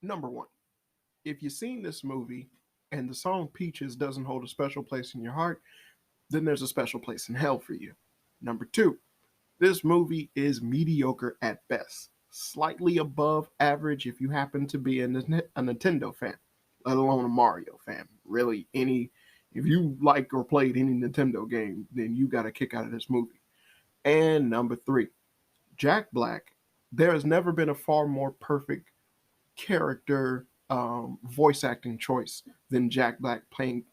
Number one, if you've seen this movie and the song Peaches doesn't hold a special place in your heart, then there's a special place in hell for you. Number two, this movie is mediocre at best, slightly above average if you happen to be a Nintendo fan, let alone a Mario fan. Really, if you like or played any Nintendo game, then you got a kick out of this movie. And number three, Jack Black. There has never been a far more perfect character voice acting choice than Jack Black playing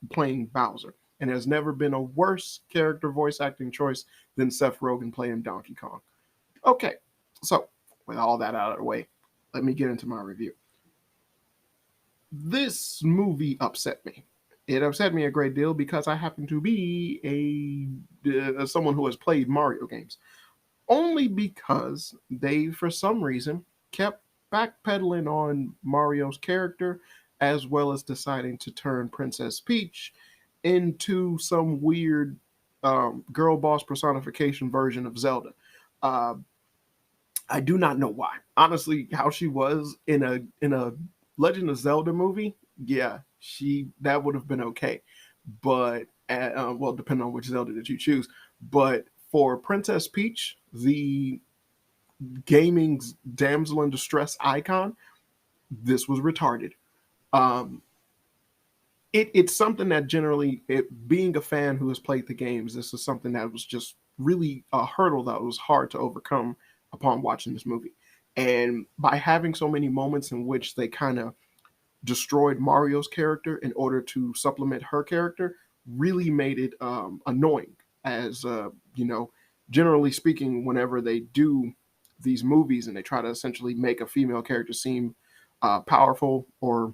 Bowser. And there's never been a worse character voice acting choice than Seth Rogen playing Donkey Kong. Okay, so with all that out of the way, let me get into my review. This movie upset me. It upset me a great deal because I happen to be a someone who has played Mario games. Only because they, for some reason, kept backpedaling on Mario's character, as well as deciding to turn Princess Peach into some weird girl boss personification version of Zelda. Uh, I do not know why. Honestly, how she was in a Legend of Zelda movie, yeah, she that would have been okay. But well, depending on which Zelda that you choose. But for Princess Peach, the gaming's damsel in distress icon, this was retarded. Um, it's something that generally, being a fan who has played the games, this is something that was just really a hurdle that was hard to overcome upon watching this movie. And by having so many moments in which they kind of destroyed Mario's character in order to supplement her character, really made it annoying. As generally speaking, whenever they do these movies and they try to essentially make a female character seem powerful or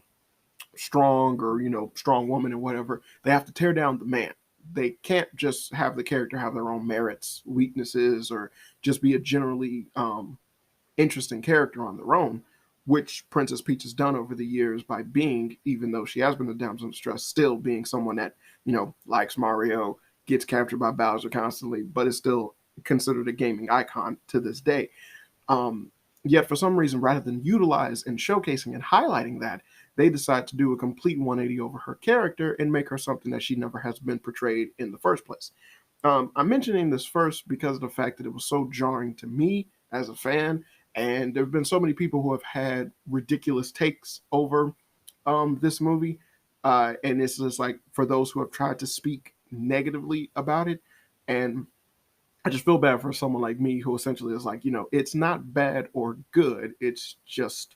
strong, or strong woman or whatever, they have to tear down the man. They can't just have the character have their own merits, weaknesses, or just be a generally interesting character on their own, which Princess Peach has done over the years by being, even though she has been a damsel in distress, still being someone that likes Mario, gets captured by Bowser constantly, but is still considered a gaming icon to this day. Um, Yet for some reason, rather than utilize and showcasing and highlighting that, they decide to do a complete 180 over her character and make her something that she never has been portrayed in the first place. I'm mentioning this first because of the fact that it was so jarring to me as a fan, and there have been so many people who have had ridiculous takes over this movie, and it's just like for those who have tried to speak negatively about it, and I just feel bad for someone like me who essentially is like, it's not bad or good. It's just,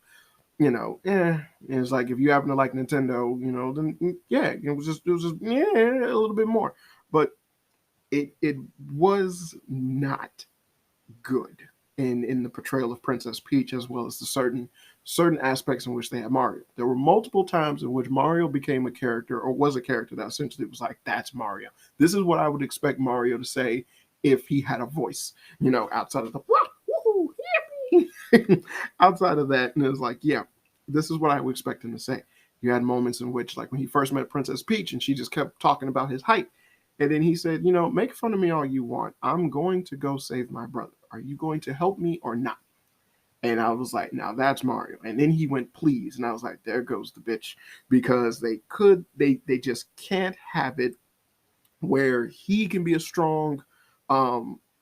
It's like if you happen to like Nintendo, then yeah, it was just yeah, a little bit more. But it was not good in the portrayal of Princess Peach, as well as the certain aspects in which they had Mario. There were multiple times in which Mario became a character, or was a character, that essentially was like, that's Mario. This is what I would expect Mario to say if he had a voice, outside of the woohoo, yippee. Outside of that, and it was like, yeah, this is what I would expect him to say. You had moments in which, like when he first met Princess Peach, and she just kept talking about his height, and then he said, make fun of me all you want. I'm going to go save my brother. Are you going to help me or not? And I was like, now that's Mario. And then he went, please. And I was like, there goes the bitch. Because they just can't have it where he can be a strong,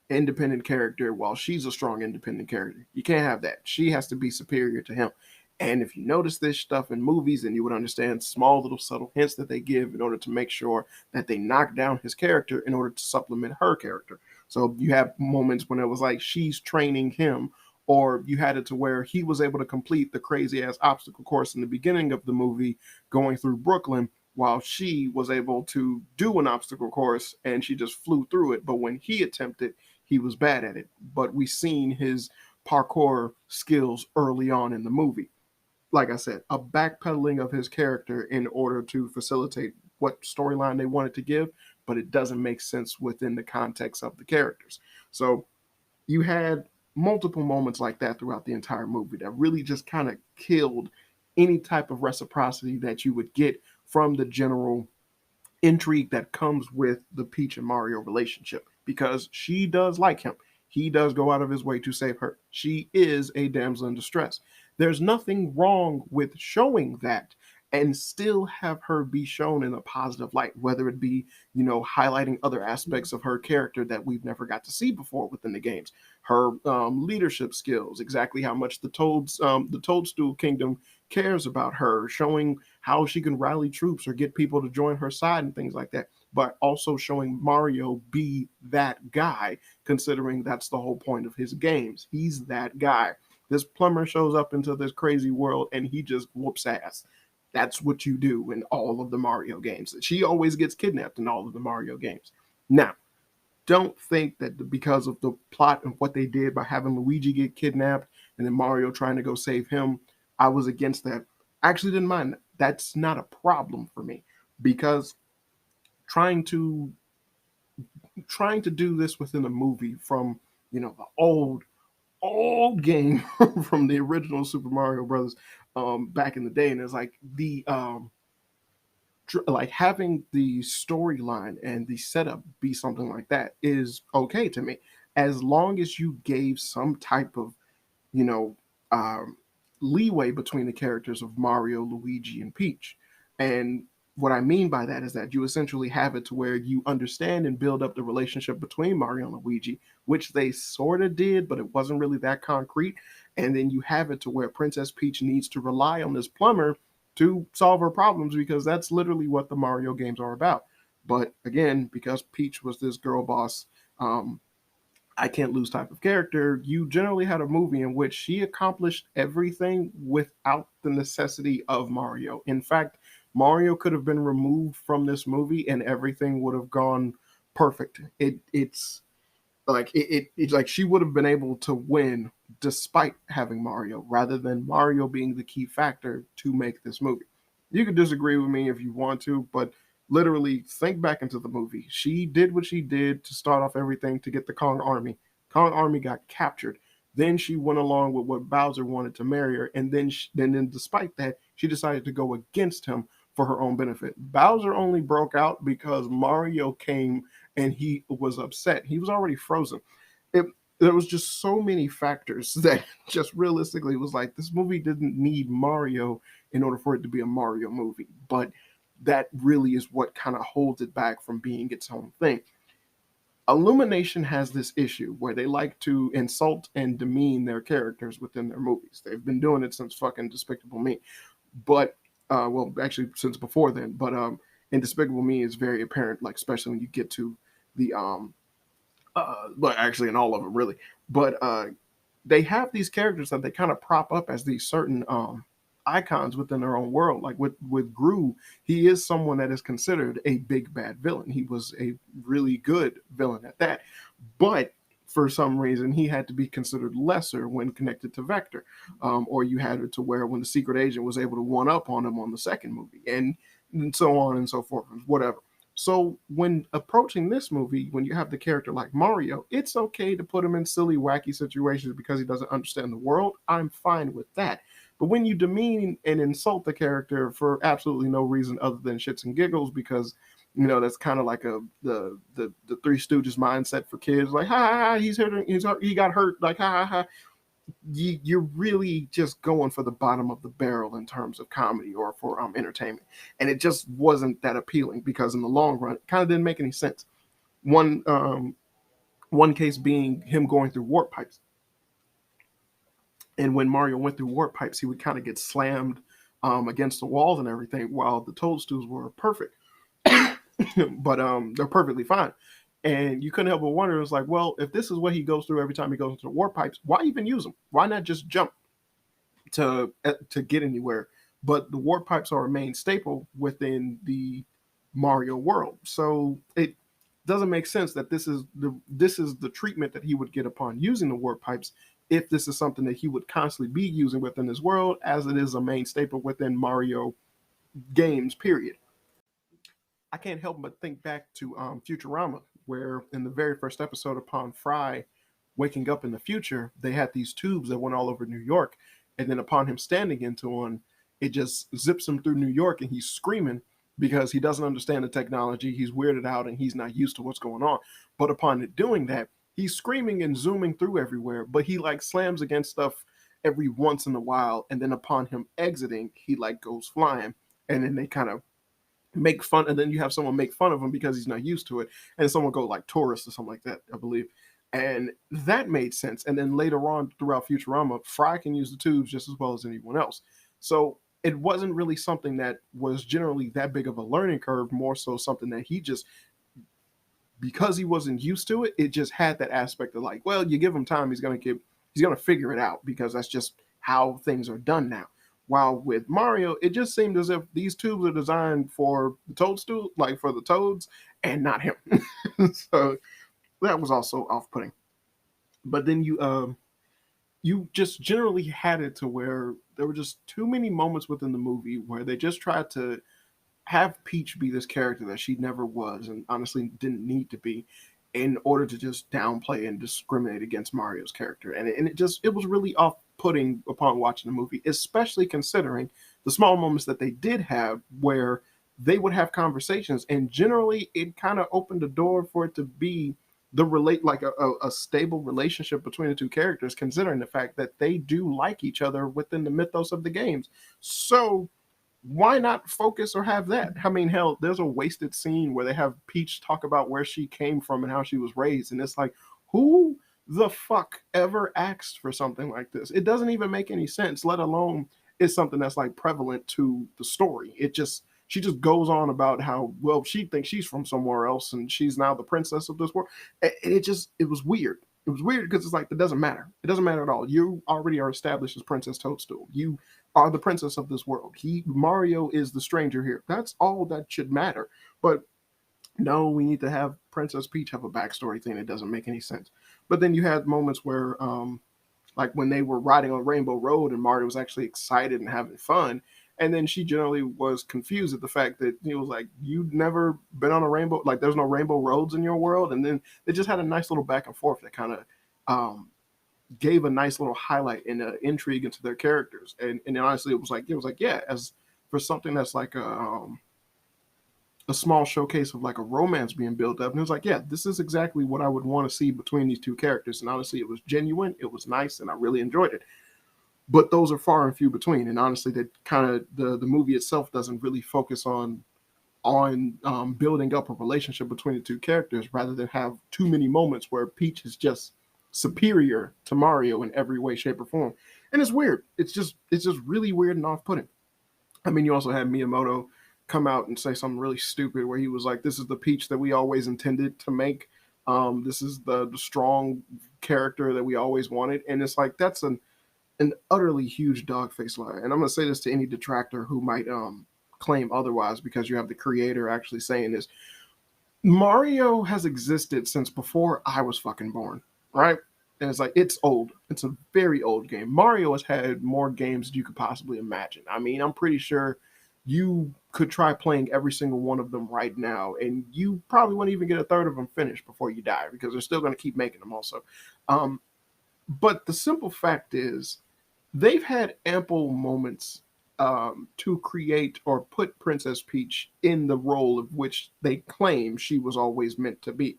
independent character while she's a strong, independent character. You can't have that. She has to be superior to him. And if you notice this stuff in movies, then you would understand small little subtle hints that they give in order to make sure that they knock down his character in order to supplement her character. So you have moments when it was like she's training him, or you had it to where he was able to complete the crazy ass obstacle course in the beginning of the movie going through Brooklyn, while she was able to do an obstacle course and she just flew through it. But when he attempted, he was bad at it. But we seen his parkour skills early on in the movie. Like I said, a backpedaling of his character in order to facilitate what storyline they wanted to give, but it doesn't make sense within the context of the characters. So you had multiple moments like that throughout the entire movie that really just kind of killed any type of reciprocity that you would get from the general intrigue that comes with the Peach and Mario relationship, because she does like him. He does go out of his way to save her. She is a damsel in distress. There's nothing wrong with showing that and still have her be shown in a positive light, whether it be, highlighting other aspects of her character that we've never got to see before within the games. Her leadership skills, exactly how much the Toadstool Kingdom cares about her, showing how she can rally troops or get people to join her side and things like that, but also showing Mario be that guy, considering that's the whole point of his games. He's that guy. This plumber shows up into this crazy world and he just whoops ass. That's what you do in all of the Mario games. She always gets kidnapped in all of the Mario games. Now, don't think that because of the plot and what they did by having Luigi get kidnapped and then Mario trying to go save him, I was against that. I actually didn't mind that. That's not a problem for me, because trying to do this within a movie from, the old game from the original Super Mario Brothers back in the day, and it's like the like having the storyline and the setup be something like that is okay to me, as long as you gave some type of, you know um, leeway between the characters of Mario, Luigi, and Peach. And what I mean by that is that you essentially have it to where you understand and build up the relationship between Mario and Luigi, which they sort of did, but it wasn't really that concrete. And then you have it to where Princess Peach needs to rely on this plumber to solve her problems, because that's literally what the Mario games are about. But again, because Peach was this girl boss, um, I can't lose type of character, you generally had a movie in which she accomplished everything without the necessity of Mario. In fact, Mario could have been removed from this movie and everything would have gone perfect. It's like she would have been able to win despite having Mario, rather than Mario being the key factor to make this movie. You could disagree with me if you want to, but literally think back into the movie. She did what she did to start off everything to get the Kong army. Kong army got captured. Then she went along with what Bowser wanted to marry her, and then despite that, she decided to go against him for her own benefit. Bowser only broke out because Mario came and he was upset. He was already frozen. It, there was just so many factors that just realistically was like, this movie didn't need Mario in order for it to be a Mario movie. But that really is what kind of holds it back from being its own thing. Illumination has this issue where they like to insult and demean their characters within their movies. They've been doing it since fucking Despicable Me. But well, actually since before then. But in Despicable Me is very apparent, like especially when you get to the but actually in all of them really. But they have these characters that they kind of prop up as these certain icons within their own world. Like with Gru, he is someone that is considered a big bad villain. He was a really good villain at that, but for some reason he had to be considered lesser when connected to Vector, or you had it to where when the secret agent was able to one up on him on the second movie, and so on and so forth, whatever. So when approaching this movie, when you have the character like Mario, it's okay to put him in silly, wacky situations because he doesn't understand the world. I'm fine with that. But when you demean and insult the character for absolutely no reason other than shits and giggles, because that's kind of like the Three Stooges mindset for kids, like ha ha ha, he's hurt, he got hurt, like ha ha ha. You're really just going for the bottom of the barrel in terms of comedy or for entertainment, and it just wasn't that appealing because in the long run, it kind of didn't make any sense. One one case being him going through warp pipes. And when Mario went through warp pipes, he would kind of get slammed against the walls and everything, while the Toadstools were perfect. But they're perfectly fine. And you couldn't help but wonder, it was like, well, if this is what he goes through every time he goes into the warp pipes, why even use them? Why not just jump to get anywhere? But the warp pipes are a main staple within the Mario world. So it doesn't make sense that this is the treatment that he would get upon using the warp pipes, if this is something that he would constantly be using within his world, as it is a main staple within Mario games, period. I can't help but think back to Futurama, where in the very first episode, upon Fry waking up in the future, they had these tubes that went all over New York. And then upon him standing into one, it just zips him through New York and he's screaming because he doesn't understand the technology. He's weirded out and he's not used to what's going on. But upon it doing that, he's screaming and zooming through everywhere, but he like slams against stuff every once in a while, and then upon him exiting, he like goes flying, and then they kind of make fun, and then you have someone make fun of him because he's not used to it, and someone go like tourist or something like that, I believe. And that made sense. And then later on throughout Futurama, Fry can use the tubes just as well as anyone else. So it wasn't really something that was generally that big of a learning curve, more so something that he just, because he wasn't used to it, it just had that aspect of like, well, you give him time, he's gonna figure it out because that's just how things are done now. While with Mario, it just seemed as if these tubes are designed for the toadstool, like for the toads, and not him. So that was also off-putting. But then you just generally had it to where there were just too many moments within the movie where they just tried to have Peach be this character that she never was and honestly didn't need to be in order to just downplay and discriminate against Mario's character. And it was really off putting upon watching the movie, especially considering the small moments that they did have where they would have conversations, and generally it kind of opened the door for it to be the relate like a stable relationship between the two characters, considering the fact that they do like each other within the mythos of the games. So why not focus or have that? I mean, hell, there's a wasted scene where they have Peach talk about where she came from and how she was raised, and it's like, who the fuck ever asked for something like this? It doesn't even make any sense, let alone it's something that's like prevalent to the story. It just She just goes on about how, well, she thinks she's from somewhere else and she's now the princess of this world. And it was weird. It was weird because it's like, it doesn't matter. It doesn't matter at all. You already are established as Princess Toadstool. You are the princess of this world. Mario is the stranger here. That's all that should matter. But no, we need to have Princess Peach have a backstory thing that doesn't make any sense. But then you had moments where, like when they were riding on Rainbow Road and Mario was actually excited and having fun. And then she generally was confused at the fact that he was like, you've never been on a rainbow, like there's no rainbow roads in your world. And then they just had a nice little back and forth that kind of gave a nice little highlight and intrigue into their characters. And honestly, it was like, yeah, as for something that's like a small showcase of like a romance being built up. And it was like, yeah, this is exactly what I would want to see between these two characters. And honestly, it was genuine, it was nice, and I really enjoyed it. But those are far and few between. And honestly, that kind of the movie itself doesn't really focus on building up a relationship between the two characters, rather than have too many moments where Peach is just superior to Mario in every way, shape, or form. And it's weird. It's just really weird and off-putting. I mean, you also had Miyamoto come out and say something really stupid where he was like, "This is the Peach that we always intended to make. This is the strong character that we always wanted." And it's like, that's an utterly huge dog face lie. And I'm gonna say this to any detractor who might claim otherwise, because you have the creator actually saying this. Mario has existed since before I was fucking born, right? And it's like, it's old. It's a very old game. Mario has had more games than you could possibly imagine. I mean, I'm pretty sure you could try playing every single one of them right now, and you probably wouldn't even get a third of them finished before you die, because they're still going to keep making them also. But the simple fact is, they've had ample moments to create or put Princess Peach in the role of which they claim she was always meant to be,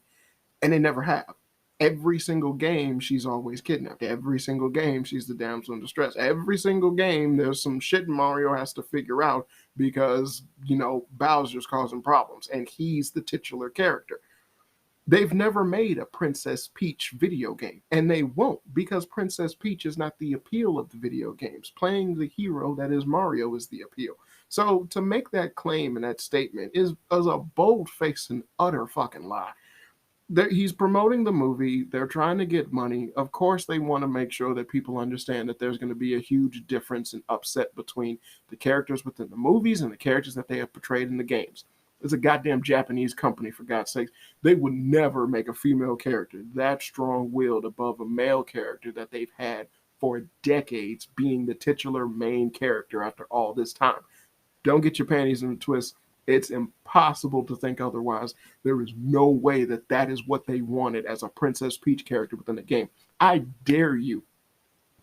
and they never have. Every single game, she's always kidnapped. Every single game, she's the damsel in distress. Every single game, there's some shit Mario has to figure out because, Bowser's causing problems, and he's the titular character. They've never made a Princess Peach video game, and they won't, because Princess Peach is not the appeal of the video games. Playing the hero that is Mario is the appeal. So to make that claim and that statement is a bold-faced and utter fucking lie. He's promoting the movie. They're trying to get money. Of course, they want to make sure that people understand that there's going to be a huge difference and upset between the characters within the movies and the characters that they have portrayed in the games. It's a goddamn Japanese company, for God's sakes. They would never make a female character that strong-willed above a male character that they've had for decades being the titular main character after all this time. Don't get your panties in a twist. It's impossible to think otherwise. There is no way that that is what they wanted as a Princess Peach character within the game. I dare you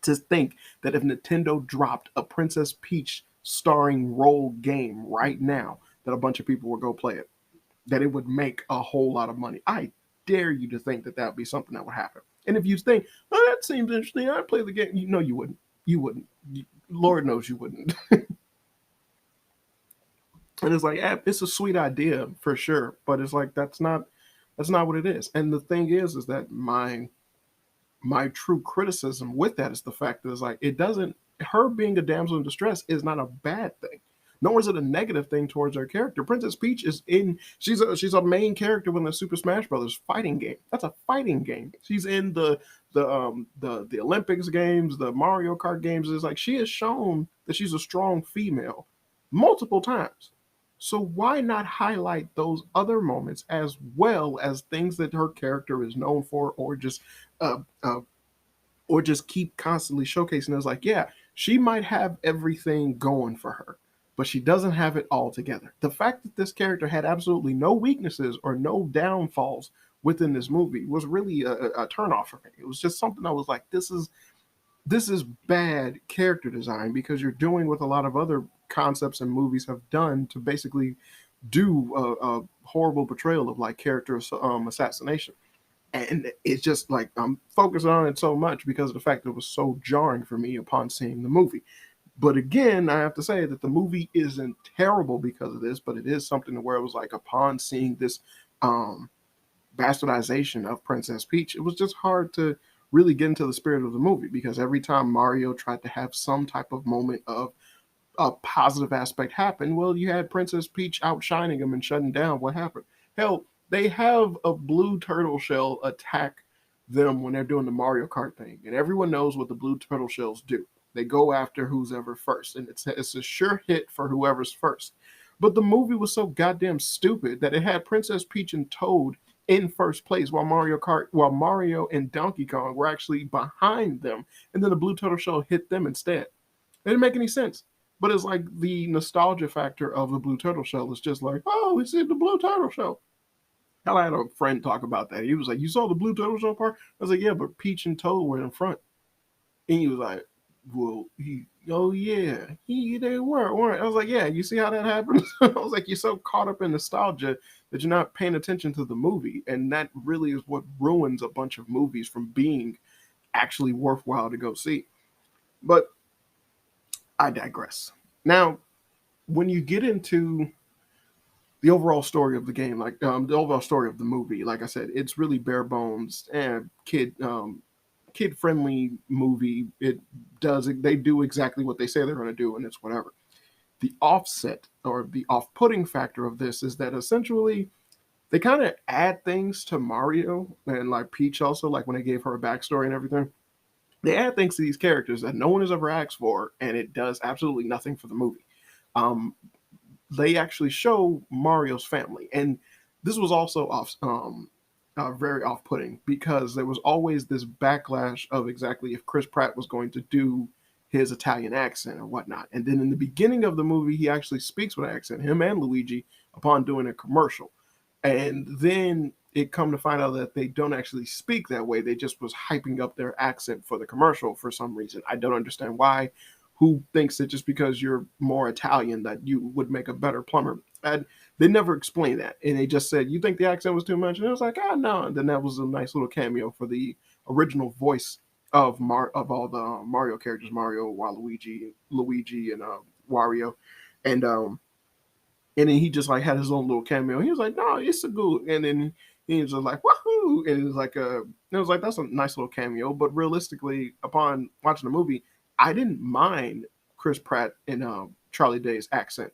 to think that if Nintendo dropped a Princess Peach starring role game right now, that a bunch of people would go play it, that it would make a whole lot of money. I dare you to think that that would be something that would happen. And if you think, oh, that seems interesting, I'd play the game. You know you wouldn't. You wouldn't. Lord knows you wouldn't. And it's like, it's a sweet idea for sure, but it's like that's not what it is. And the thing is that my true criticism with that is the fact that it's like it doesn't her being a damsel in distress is not a bad thing. Nor is it a negative thing towards her character. Princess Peach is in she's a main character in the Super Smash Brothers fighting game. That's a fighting game. She's in the Olympics games, the Mario Kart games. It's like she has shown that she's a strong female multiple times. So why not highlight those other moments as well as things that her character is known for, uh, uh, or just keep constantly showcasing? It's like, yeah, she might have everything going for her, but she doesn't have it all together. The fact that this character had absolutely no weaknesses or no downfalls within this movie was really a turnoff for me. It was just something I was like, this is bad character design, because you're doing what a lot of other concepts and movies have done to basically do a horrible portrayal of like character assassination. And it's just like I'm focusing on it so much because of the fact that it was so jarring for me upon seeing the movie. But again, I have to say that the movie isn't terrible because of this, but it is something where it was like upon seeing this um, bastardization of Princess Peach, it was just hard to really get into the spirit of the movie, because every time Mario tried to have some type of moment of a positive aspect happen, well, you had Princess Peach outshining him and shutting down what happened. Hell, they have a blue turtle shell attack them when they're doing the Mario Kart thing, and everyone knows what the blue turtle shells do. They go after who's ever first, and it's a sure hit for whoever's first. But the movie was so goddamn stupid that it had Princess Peach and Toad in first place, while Mario and Donkey Kong were actually behind them, and then the blue turtle shell hit them instead. It didn't make any sense. But it's like the nostalgia factor of the blue turtle shell is just like, oh, it's in the blue turtle shell. Hell, I had a friend talk about that. He was like, you saw the blue turtle shell part? I was like, yeah, but Peach and Toad were in front. And he was like, well, oh yeah, they weren't. I was like, yeah, you see how that happens? I was like, you're so caught up in nostalgia that you're not paying attention to the movie. And that really is what ruins a bunch of movies from being actually worthwhile to go see. But I digress. Now, when you get into the overall story of the game, like the overall story of the movie, like I said, it's really bare bones and kid friendly movie. They do exactly what they say they're going to do, and it's whatever. The offset or the off putting factor of this is that essentially they kind of add things to Mario and like Peach also, like when they gave her a backstory and everything. They add things to these characters that no one has ever asked for, and it does absolutely nothing for the movie. Um, they actually show Mario's family, and this was also very off-putting, because there was always this backlash of exactly if Chris Pratt was going to do his Italian accent or whatnot. And then in the beginning of the movie, he actually speaks with an accent, him and Luigi, upon doing a commercial. And then it come to find out that they don't actually speak that way. They just was hyping up their accent for the commercial for some reason. I don't understand why. Who thinks that just because you're more Italian that you would make a better plumber? And they never explained that, and they just said, "You think the accent was too much?" And it was like, "Ah, no." And then that was a nice little cameo for the original voice of all the Mario characters: Mario, Waluigi, Luigi, and Wario, and and then he just like had his own little cameo. He was like, "No, it's a good," and then he was just like, "Woohoo!" And it was like it was like that's a nice little cameo. But realistically, upon watching the movie, I didn't mind Chris Pratt and Charlie Day's accent.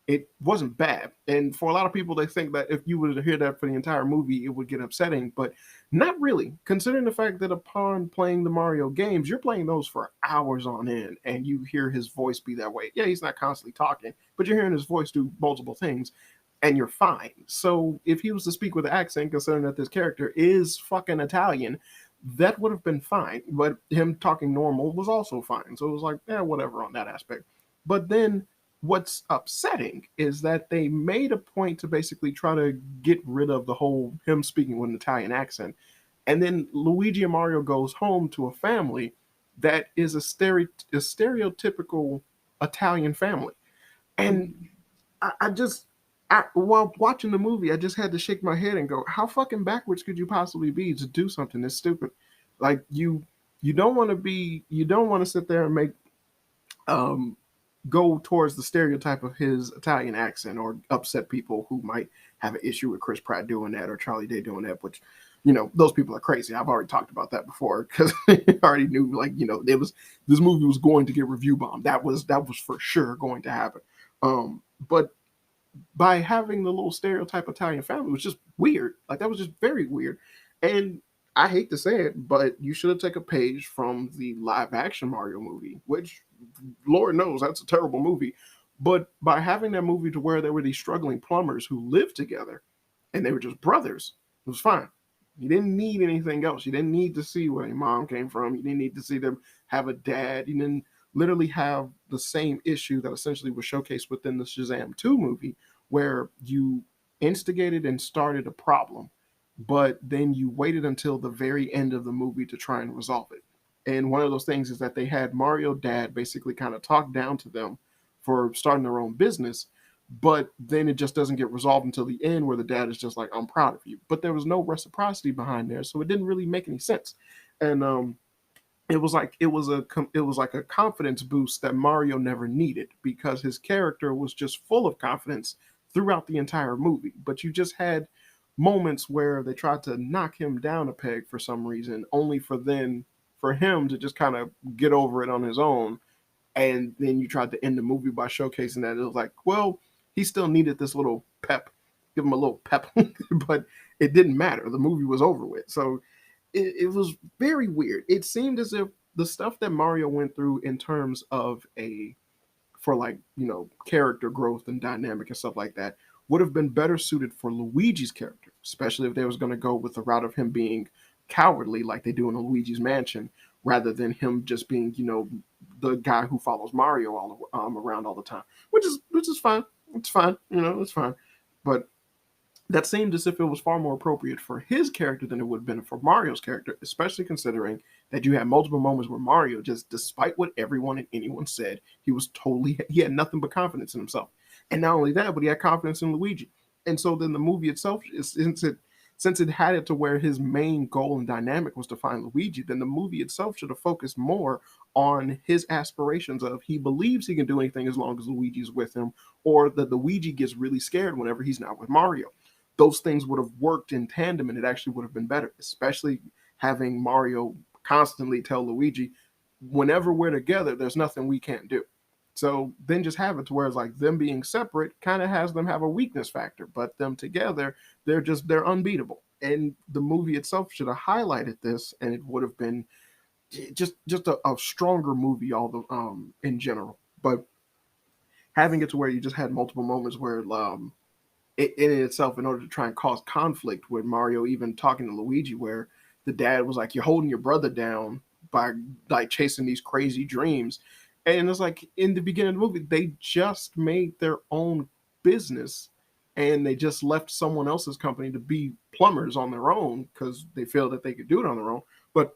It wasn't bad. And for a lot of people, they think that if you were to hear that for the entire movie, it would get upsetting, but not really, considering the fact that upon playing the Mario games, you're playing those for hours on end, and you hear his voice be that way. Yeah, he's not constantly talking, but you're hearing his voice do multiple things, and you're fine. So if he was to speak with an accent, considering that this character is fucking Italian, that would have been fine. But him talking normal was also fine. So it was like, yeah, whatever on that aspect. But then what's upsetting is that they made a point to basically try to get rid of the whole him speaking with an Italian accent. And then Luigi and Mario goes home to a family that is a stereotypical Italian family. And I just, while watching the movie, I just had to shake my head and go, how fucking backwards could you possibly be to do something this stupid? Like you don't want to sit there and make um go towards the stereotype of his Italian accent or upset people who might have an issue with Chris Pratt doing that or Charlie Day doing that, which, those people are crazy. I've already talked about that before because I already knew, like, it was this movie was going to get review bombed. That was for sure going to happen. But by having the little stereotype Italian family was just weird. Like that was just very weird. And I hate to say it, but you should have taken a page from the live action Mario movie, which Lord knows that's a terrible movie. But by having that movie to where there were these struggling plumbers who lived together and they were just brothers, it was fine. You didn't need anything else. You didn't need to see where your mom came from. You didn't need to see them have a dad. You didn't literally have the same issue that essentially was showcased within the Shazam 2 movie, where you instigated and started a problem, but then you waited until the very end of the movie to try and resolve it. And one of those things is that they had Mario dad basically kind of talk down to them for starting their own business, but then it just doesn't get resolved until the end where the dad is just like, I'm proud of you. But there was no reciprocity behind there, so it didn't really make any sense. And it was like a confidence boost that Mario never needed because his character was just full of confidence throughout the entire movie. But you just had moments where they tried to knock him down a peg for some reason, only for him to just kind of get over it on his own. And then you tried to end the movie by showcasing that it was like, well, he still needed this little pep, give him a little pep, but it didn't matter. The movie was over with. So it was very weird. It seemed as if the stuff that Mario went through in terms of for like, character growth and dynamic and stuff like that would have been better suited for Luigi's character, especially if they was going to go with the route of him being cowardly like they do in a Luigi's Mansion, rather than him just being, the guy who follows Mario all around all the time, which is fine. It's fine, it's fine. But that seemed as if it was far more appropriate for his character than it would have been for Mario's character, especially considering that you had multiple moments where Mario, just despite what everyone and anyone said, he had nothing but confidence in himself. And not only that, but he had confidence in Luigi. And so then the movie itself, since it had it to where his main goal and dynamic was to find Luigi, then the movie itself should have focused more on his aspirations of he believes he can do anything as long as Luigi's with him, or that Luigi gets really scared whenever he's not with Mario. Those things would have worked in tandem and it actually would have been better, especially having Mario constantly tell Luigi, whenever we're together, there's nothing we can't do. So then just have it to where it's like them being separate kind of has them have a weakness factor, but them together, they're unbeatable. And the movie itself should have highlighted this, and it would have been just a stronger movie all the in general. But having it to where you just had multiple moments where in itself, in order to try and cause conflict with Mario even talking to Luigi, where the dad was like, you're holding your brother down by like chasing these crazy dreams. And it's like in the beginning of the movie, they just made their own business and they just left someone else's company to be plumbers on their own because they feel that they could do it on their own. But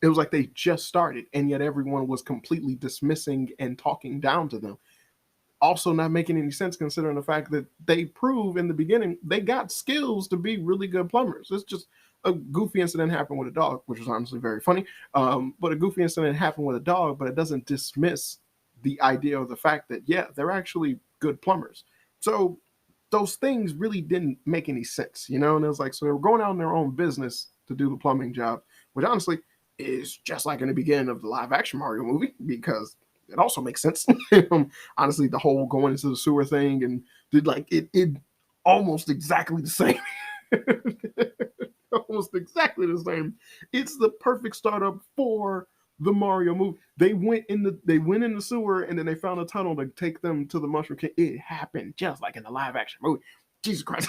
it was like they just started, and yet everyone was completely dismissing and talking down to them, also not making any sense considering the fact that they prove in the beginning they got skills to be really good plumbers. It's just a goofy incident happened with a dog, which was honestly very funny. But a goofy incident happened with a dog, but it doesn't dismiss the idea of the fact that, yeah, they're actually good plumbers. So those things really didn't make any sense, And it was like, so they were going out in their own business to do the plumbing job, which honestly is just like in the beginning of the live action Mario movie, because it also makes sense. Honestly, the whole going into the sewer thing and did like it almost exactly the same. Almost exactly the same. It's the perfect startup for the Mario movie. They went in the sewer and then they found a tunnel to take them to the Mushroom King. It happened just like in the live action movie. Jesus Christ.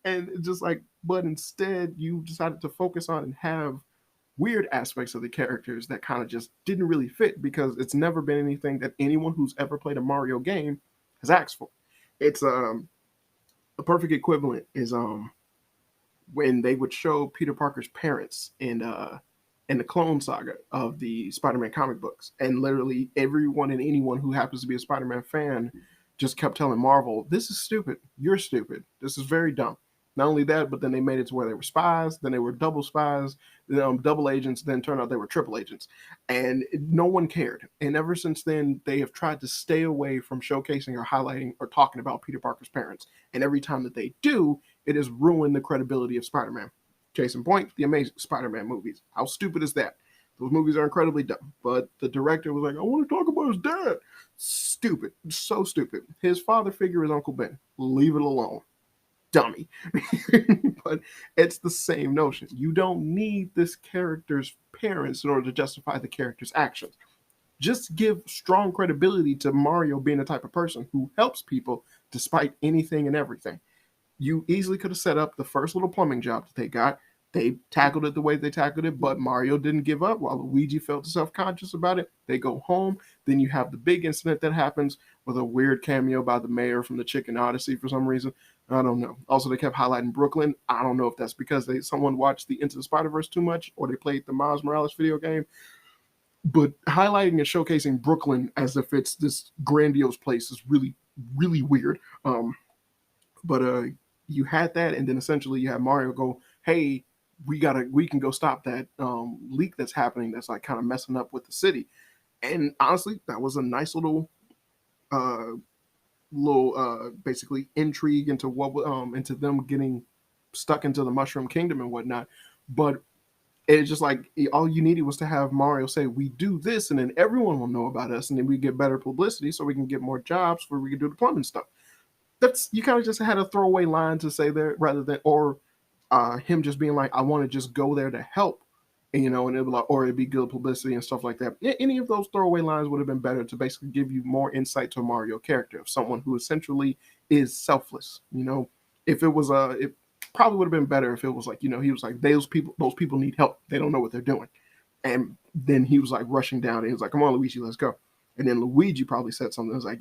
And just like, but instead you decided to focus on and have weird aspects of the characters that kind of just didn't really fit because it's never been anything that anyone who's ever played a Mario game has asked for. It's a perfect equivalent is when they would show Peter Parker's parents in the Clone Saga of the Spider-Man comic books, and literally everyone and anyone who happens to be a Spider-Man fan just kept telling Marvel, "This is stupid. You're stupid. This is very dumb." Not only that, but then they made it to where they were spies, then they were double spies, double agents, then turned out they were triple agents. And no one cared. And ever since then, they have tried to stay away from showcasing or highlighting or talking about Peter Parker's parents. And every time that they do, it has ruined the credibility of Spider-Man. Case in point, the Amazing Spider-Man movies. How stupid is that? Those movies are incredibly dumb. But the director was like, I want to talk about his dad. Stupid. So stupid. His father figure is Uncle Ben. Leave it alone. Dummy. But it's the same notion. You don't need this character's parents in order to justify the character's actions. Just give strong credibility to Mario being the type of person who helps people despite anything and everything. You easily could have set up the first little plumbing job that they got. They tackled it the way they tackled it, but Mario didn't give up while Luigi felt self-conscious about it. They go home. Then you have the big incident that happens with a weird cameo by the mayor from the Chicken Odyssey for some reason. I don't know. Also, they kept highlighting Brooklyn. I don't know if that's because someone watched the Into the Spider-Verse too much or they played the Miles Morales video game. But highlighting and showcasing Brooklyn as if it's this grandiose place is really, really weird. But you had that, and then essentially you have Mario go, "Hey, we can go stop that leak that's happening. That's like kind of messing up with the city." And honestly, that was a nice uh, basically intrigue into into them getting stuck into the Mushroom Kingdom and whatnot. But it's just like all you needed was to have Mario say, "We do this," and then everyone will know about us, and then we get better publicity, so we can get more jobs where we can do the plumbing stuff. That's you kind of just had a throwaway line to say there rather than or him just being like, I want to just go there to help, and it'd be like, or it'd be good publicity and stuff like that. Any of those throwaway lines would have been better to basically give you more insight to a Mario character of someone who essentially is selfless. If it was it probably would have been better if it was like, he was like, those people need help. They don't know what they're doing. And then he was like rushing down and he was like, come on, Luigi, let's go. And then Luigi probably said something that was like,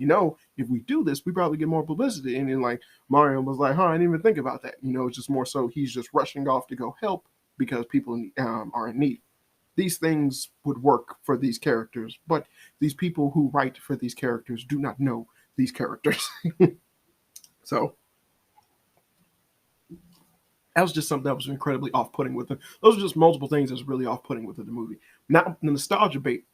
if we do this, we probably get more publicity. And then like Mario was like, I didn't even think about that. It's just more so he's just rushing off to go help because people are in need. These things would work for these characters, but these people who write for these characters do not know these characters. So that was just something that was incredibly off-putting with it. Those are just multiple things that's really off-putting with the movie. Now, the nostalgia bait.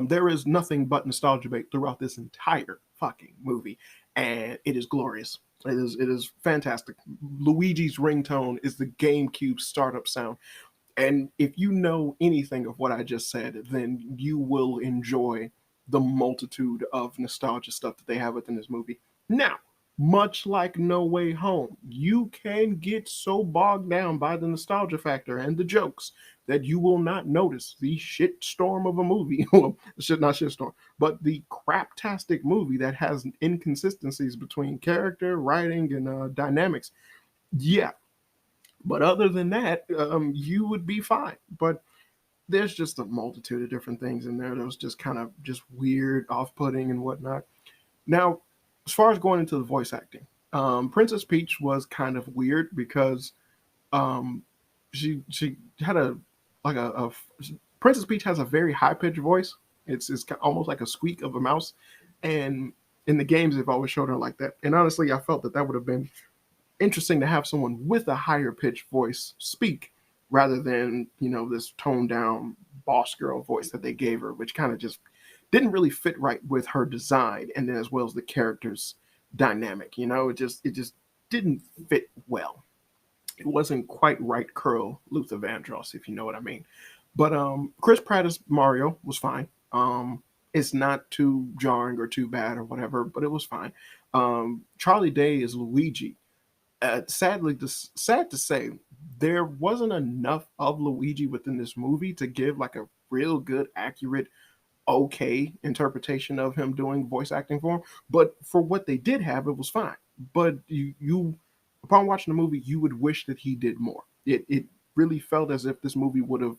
There is nothing but nostalgia bait throughout this entire fucking movie, and it is glorious. It is fantastic. Luigi's ringtone is the GameCube startup sound, and if you know anything of what I just said, then you will enjoy the multitude of nostalgia stuff that they have within this movie. Now, much like No Way Home, you can get so bogged down by the nostalgia factor and the jokes that you will not notice the shit storm of a movie. Well, not shit storm, but the craptastic movie that has inconsistencies between character, writing, and dynamics. Yeah, but other than that, you would be fine. But there's just a multitude of different things in there that was just kind of just weird, off-putting, and whatnot. Now, as far as going into the voice acting, Princess Peach was kind of weird because um, she had a Princess Peach has a very high pitched voice. It's almost like a squeak of a mouse, and in the games they've always showed her like that. And honestly, I felt that would have been interesting to have someone with a higher pitched voice speak rather than this toned down boss girl voice that they gave her, which kind of just didn't really fit right with her design and then as well as the character's dynamic. It just didn't fit well. It wasn't quite right curl Luther Vandross, if you know what I mean. But Chris Pratt as Mario was fine. It's not too jarring or too bad or whatever, but it was fine. Charlie Day is Luigi. Sad to say, there wasn't enough of Luigi within this movie to give like a real good, accurate, okay interpretation of him doing voice acting for him. But for what they did have, it was fine. But you upon watching the movie, you would wish that he did more. It really felt as if this movie would have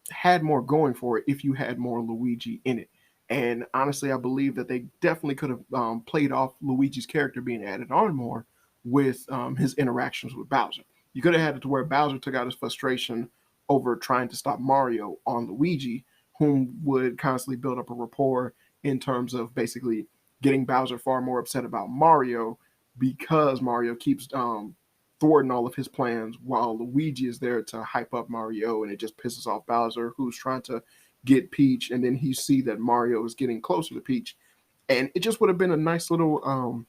had more going for it if you had more Luigi in it. And honestly, I believe that they definitely could have played off Luigi's character being added on more with his interactions with Bowser. You could have had it to where Bowser took out his frustration over trying to stop Mario on Luigi, whom would constantly build up a rapport in terms of basically getting Bowser far more upset about Mario because Mario keeps thwarting all of his plans while Luigi is there to hype up Mario, and it just pisses off Bowser, who's trying to get Peach, and then he see that Mario is getting closer to Peach, and it just would have been a nice little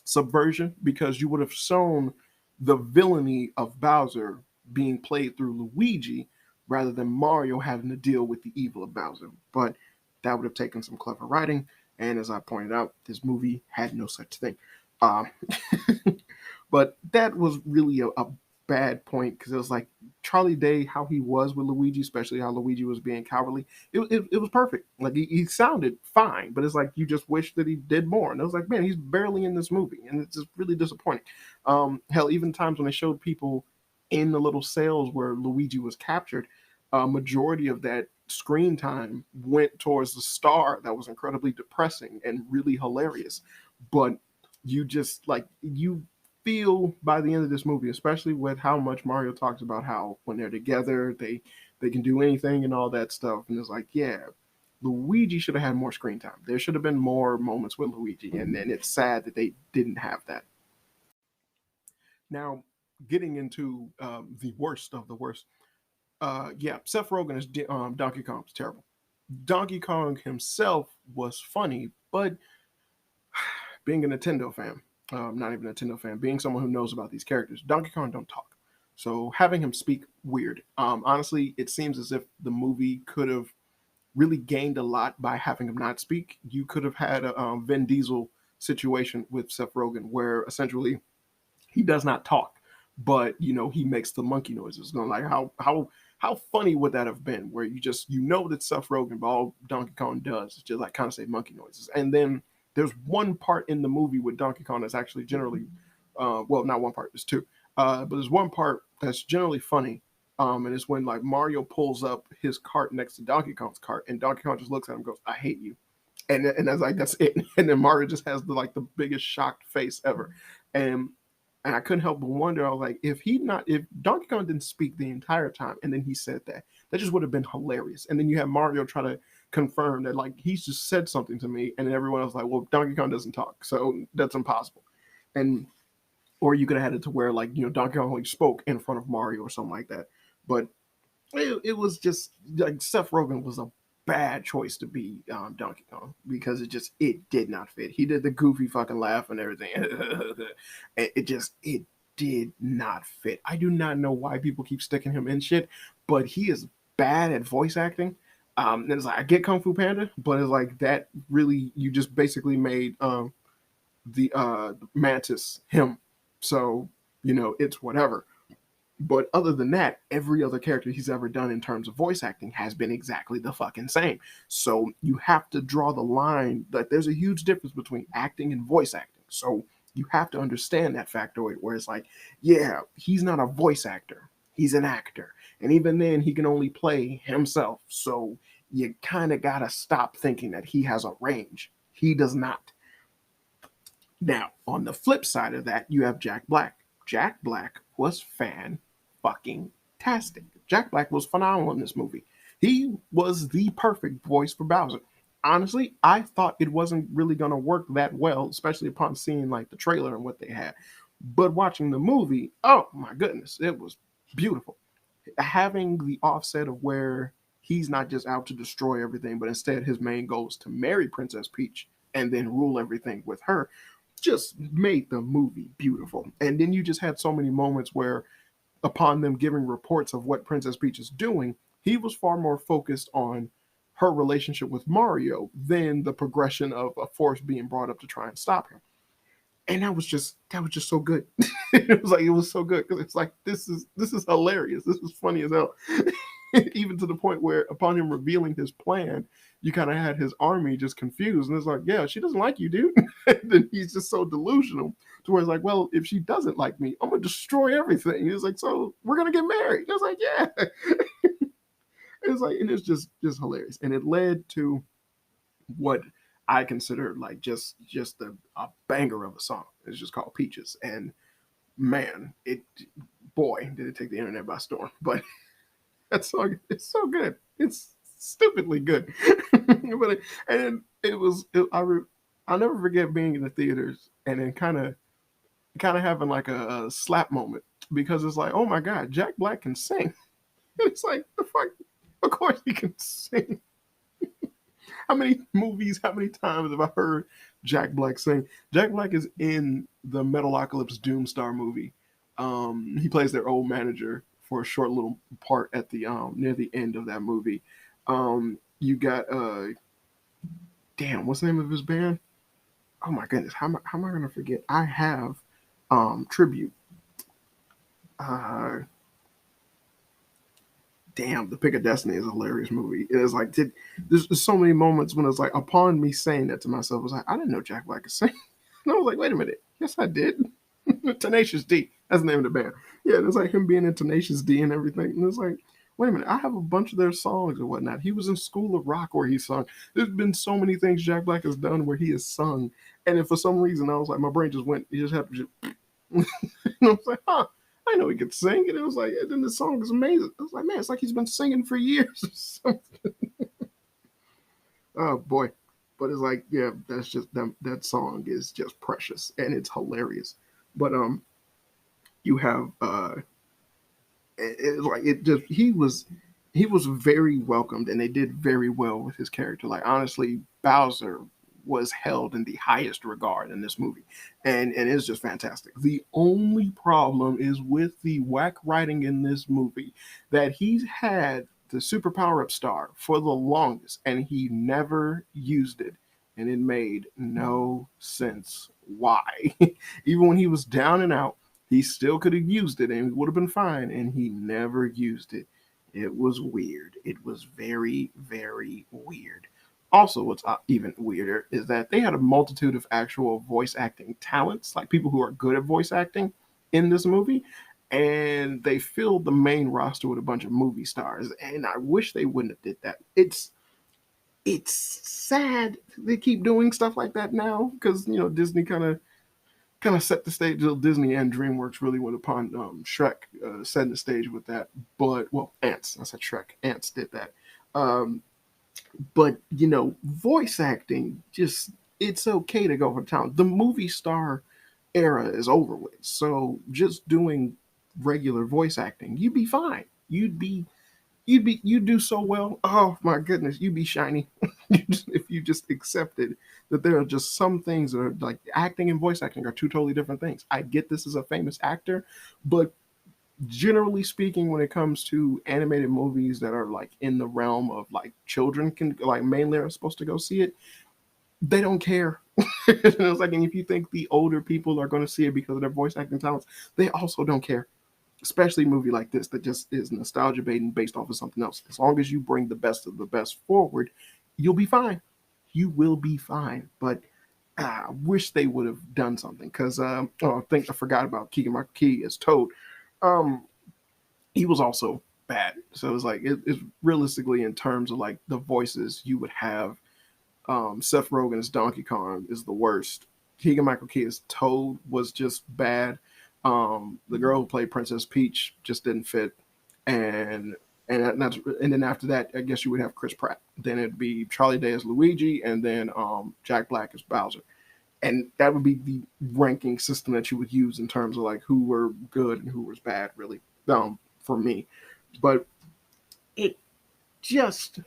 subversion because you would have shown the villainy of Bowser being played through Luigi rather than Mario having to deal with the evil of Bowser. But that would have taken some clever writing, and as I pointed out, this movie had no such thing. Um, but that was really a bad point because it was like Charlie Day, how he was with Luigi, especially how Luigi was being cowardly. It was perfect. Like he sounded fine, but it's like you just wish that he did more. And it was like, man, he's barely in this movie, and it's just really disappointing. Hell, even times when they showed people in the little cells where Luigi was captured, a majority of that screen time went towards the star that was incredibly depressing and really hilarious. But you just like you feel by the end of this movie, especially with how much Mario talks about how when they're together, they can do anything and all that stuff. And it's like, yeah, Luigi should have had more screen time. There should have been more moments with Luigi, and then it's sad that they didn't have that. Now, getting into the worst of the worst, yeah, Seth Rogen as Donkey Kong was terrible. Donkey Kong himself was funny, but being a Nintendo fan, not even a Nintendo fan, being someone who knows about these characters, Donkey Kong don't talk. So having him speak weird. Honestly, it seems as if the movie could have really gained a lot by having him not speak. You could have had a Vin Diesel situation with Seth Rogen where essentially he does not talk, but he makes the monkey noises. Like how funny would that have been? Where you know that Seth Rogen, but all Donkey Kong does is just like kind of say monkey noises, and then there's one part in the movie with Donkey Kong that's actually generally, well, not one part, there's two, but there's one part that's generally funny, and it's when like Mario pulls up his cart next to Donkey Kong's cart, and Donkey Kong just looks at him and goes, "I hate you," and that's like that's it, and then Mario just has the biggest shocked face ever, and I couldn't help but wonder. I was like, if Donkey Kong didn't speak the entire time, and then he said that just would have been hilarious. And then you have Mario try to confirm that like he's just said something to me, and then everyone else like, well, Donkey Kong doesn't talk, so that's impossible. And or you could have had it to where like Donkey Kong only spoke in front of Mario or something like that. But it was just like Seth Rogen was a bad choice to be Donkey Kong because it did not fit. He did the goofy fucking laugh and everything. It did not fit. I do not know why people keep sticking him in shit, but he is bad at voice acting. And it's like I get Kung Fu Panda, but it's like that really you just basically made the Mantis him. So it's whatever. But other than that, every other character he's ever done in terms of voice acting has been exactly the fucking same. So you have to draw the line that there's a huge difference between acting and voice acting. So you have to understand that factoid where it's like, yeah, he's not a voice actor, he's an actor. And even then, he can only play himself. So you kind of got to stop thinking that he has a range. He does not. Now, on the flip side of that, you have Jack Black. Jack Black was fucking tastic. Jack Black was phenomenal in this movie. He was the perfect voice for Bowser. Honestly, I thought it wasn't really going to work that well, especially upon seeing like the trailer and what they had. But watching the movie, oh my goodness, it was beautiful. Having the offset of where he's not just out to destroy everything, but instead his main goal is to marry Princess Peach and then rule everything with her just made the movie beautiful. And then you just had so many moments where upon them giving reports of what Princess Peach is doing, he was far more focused on her relationship with Mario than the progression of a force being brought up to try and stop him. And that was just so good. It was so good because it's like this is hilarious. This is funny as hell. Even to the point where upon him revealing his plan, you kind of had his army just confused, and it's like, yeah, she doesn't like you, dude. And then he's just so delusional to where it's like, well, if she doesn't like me, I'm gonna destroy everything. He's like, so we're gonna get married. It's like, yeah. It's like, and it's just hilarious, and it led to what I consider like just a banger of a song. It's just called Peaches, and man, boy, did it take the internet by storm. But that song, it's so good. It's stupidly good. I'll never forget being in the theaters and then kind of kind of having like a slap moment because it's like, oh my god, Jack Black can sing. It's like the fuck. Of course he can sing. How many movies, how many times have I heard Jack Black sing? Jack Black is in the Metalocalypse Doomstar movie. He plays their old manager for a short little part at the near the end of that movie. You got damn, what's the name of his band? Oh my goodness, how am I gonna forget? I have tribute. Uh, damn, The Pick of Destiny is a hilarious movie. It is like there's so many moments when it's like upon me saying that to myself, I was like, I didn't know Jack Black could sing. And I was like, wait a minute, yes I did. Tenacious D, that's the name of the band. Yeah, it's like him being in Tenacious D and everything. And it's like, wait a minute, I have a bunch of their songs and whatnot. He was in School of Rock where he sung. There's been so many things Jack Black has done where he has sung. And if for some reason I was like, my brain just went, he just had to just, and I was like, huh, I know he could sing. And it was like, and then the song is amazing. I was like, man, it's like he's been singing for years. Oh boy. But it's like, yeah, that's just that song is just precious and it's hilarious. But you have it's like it just he was very welcomed and they did very well with his character. Like honestly, Bowser was held in the highest regard in this movie, and it's just fantastic. The only problem is with the whack writing in this movie that he's had the super power up star for the longest and he never used it, and it made no sense why. Even when he was down and out, he still could have used it and it would have been fine, and he never used it. It was weird. It was very, very weird. Also, what's even weirder is that they had a multitude of actual voice acting talents, like people who are good at voice acting in this movie, and they filled the main roster with a bunch of movie stars. And I wish they wouldn't have did that. It's sad they keep doing stuff like that now because Disney kind of set the stage. Disney and DreamWorks really went upon Shrek, setting the stage with that. But well, Ants. I said Shrek. Ants did that. Um, but voice acting just it's okay to go for talent. The movie star era is over with. So just doing regular voice acting, you'd be fine. You'd do so well. Oh my goodness, you'd be shiny if you just accepted that there are just some things that are like acting and voice acting are two totally different things. I get this as a famous actor, but generally speaking, when it comes to animated movies that are like in the realm of like children can like mainly are supposed to go see it, they don't care. It's like, and if you think the older people are going to see it because of their voice acting talents, they also don't care. Especially a movie like this that just is nostalgia baiting based off of something else. As long as you bring the best of the best forward, you'll be fine. You will be fine. But I wish they would have done something because oh, I think I forgot about Keegan Michael Key as Toad. Um, he was also bad. So it's like it's realistically in terms of like the voices you would have. Seth Rogen as Donkey Kong is the worst. Keegan Michael Key as Toad was just bad. The girl who played Princess Peach just didn't fit, and and then after that, I guess you would have Chris Pratt. Then it'd be Charlie Day as Luigi, and then Jack Black as Bowser, and that would be the ranking system that you would use in terms of like who were good and who was bad, really. For me, but it just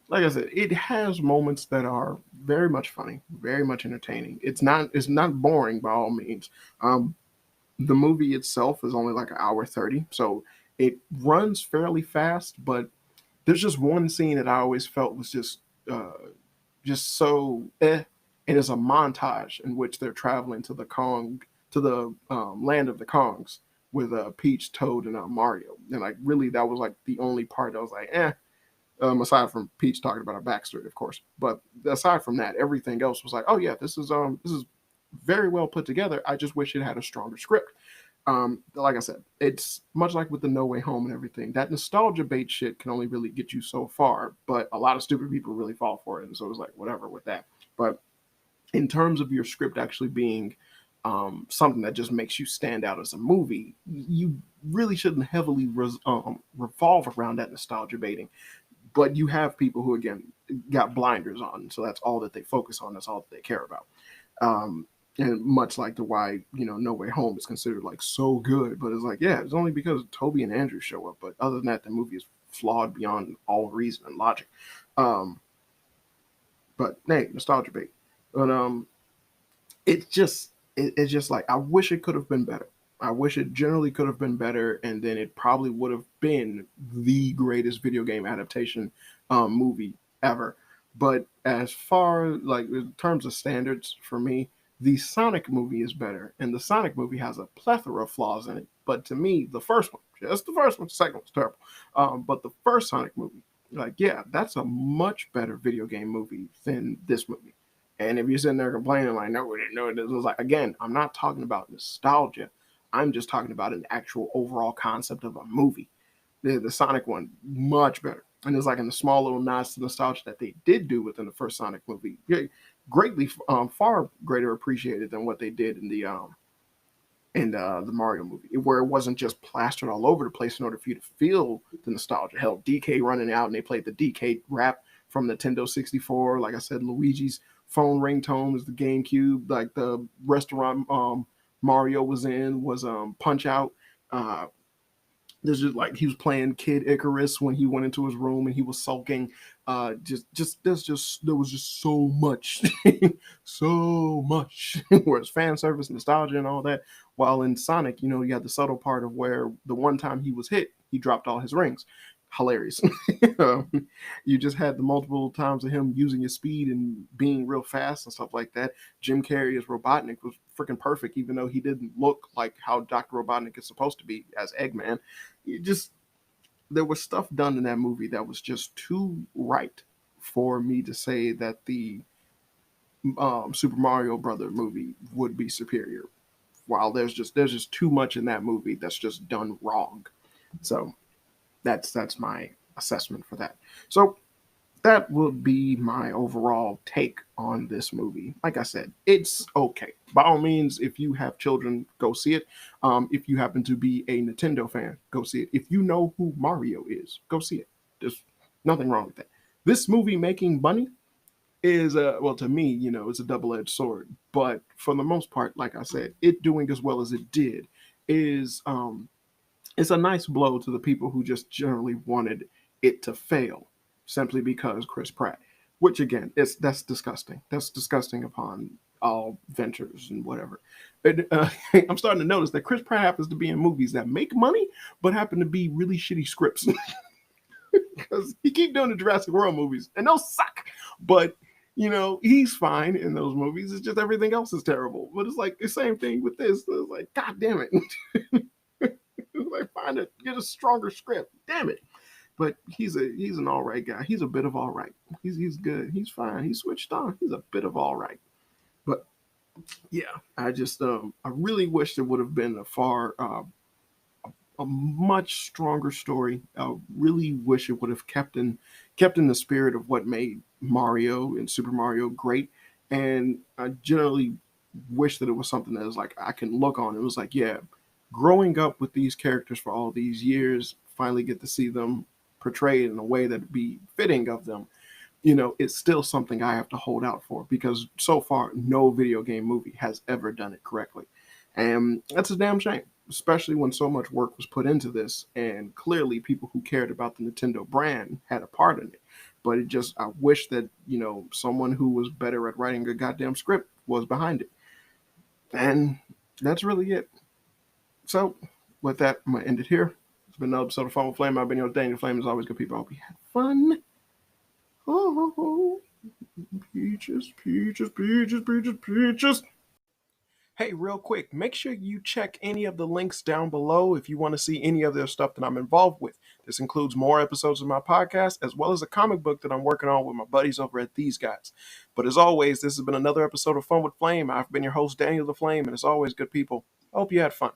like I said, it has moments that are very much funny, very much entertaining. It's not boring by all means. The movie itself is only like an hour 30, so it runs fairly fast, but there's just one scene that I always felt was uh just so and it's a montage in which they're traveling to the land of the Kongs with Peach, Toad, and Mario. And like really that was like the only part that was like aside from Peach talking about her backstory, of course. But aside from that, everything else was like, oh yeah, this is very well put together. I just wish it had a stronger script. Like I said, it's much like with the No Way Home and everything. That nostalgia bait shit can only really get you so far, but a lot of stupid people really fall for it, and so it's like whatever with that. But in terms of your script actually being something that just makes you stand out as a movie, you really shouldn't heavily revolve around that nostalgia baiting. But you have people who again got blinders on, so that's all that they focus on. That's all that they care about. Um, And much like the why, No Way Home is considered like so good, but it's like, yeah, it's only because Toby and Andrew show up. But other than that, the movie is flawed beyond all reason and logic. Um, but hey, nostalgia bait. But it's just like I wish it could have been better. I wish it generally could have been better, and then it probably would have been the greatest video game adaptation movie ever. But as far like in terms of standards for me, the Sonic movie is better, and the Sonic movie has a plethora of flaws in it. But to me, the first one, just the first one, the second one's terrible. But the first Sonic movie, like yeah, that's a much better video game movie than this movie. And if you're sitting there complaining like, no, we didn't know it, it was like, again, I'm not talking about nostalgia. I'm just talking about an actual overall concept of a movie. The Sonic one, much better. And it's like in the small little nods to nostalgia that they did do within the first Sonic movie, yeah, greatly, far greater appreciated than what they did in the Mario movie, where it wasn't just plastered all over the place in order for you to feel the nostalgia. Hell, DK running out and they played the DK rap from Nintendo 64. Like I said, Luigi's phone ringtone was the GameCube. Like the restaurant Mario was in was Punch Out. Uh, there's just like he was playing Kid Icarus when he went into his room and he was sulking. There was just so much, so much. Whereas fan service, nostalgia, and all that. While in Sonic, you had the subtle part of where the one time he was hit, he dropped all his rings. Hilarious. You just had the multiple times of him using his speed and being real fast and stuff like that. Jim Carrey as Robotnik was freaking perfect, even though he didn't look like how Dr. Robotnik is supposed to be as Eggman. It just there was stuff done in that movie that was just too right for me to say that the Super Mario Brother movie would be superior. While there's just too much in that movie that's just done wrong. So that's my assessment for that. So that would be my overall take on this movie. Like I said, it's okay. By all means, if you have children, go see it. If you happen to be a Nintendo fan, go see it. If you know who Mario is, go see it. There's nothing wrong with that. This movie making money is well, to me, it's a double-edged sword. But for the most part, like I said, it doing as well as it did is it's a nice blow to the people who just generally wanted it to fail simply because Chris Pratt, which again, that's disgusting. That's disgusting upon all ventures and whatever. I'm starting to notice that Chris Pratt happens to be in movies that make money, but happen to be really shitty scripts. Because he keep doing the Jurassic World movies, and those suck. But he's fine in those movies. It's just everything else is terrible. But it's like the same thing with this. It's like, God damn it. Like get a stronger script. Damn it. But he's an all right guy. He's a bit of all right. He's good. He's fine. He's switched on. He's a bit of all right. But yeah, I just I really wish there would have been a much stronger story. I really wish it would have kept in the spirit of what made Mario and Super Mario great. And I generally wish that it was something that was like I can look on. It was like, yeah, growing up with these characters for all these years, finally get to see them portrayed in a way that'd be fitting of them. It's still something I have to hold out for because so far no video game movie has ever done it correctly. And that's a damn shame, especially when so much work was put into this and clearly people who cared about the Nintendo brand had a part in it. But I wish that, someone who was better at writing a goddamn script was behind it. And that's really it. So, with that, I'm going to end it here. It's been another episode of Fun with Flame. I've been your Daniel Flame. As always, good people. I hope you had fun. Oh, peaches, peaches, peaches, peaches, peaches. Hey, real quick, make sure you check any of the links down below if you want to see any of their stuff that I'm involved with. This includes more episodes of my podcast, as well as a comic book that I'm working on with my buddies over at These Guys. But as always, this has been another episode of Fun with Flame. I've been your host, Daniel the Flame, and as always, good people, I hope you had fun.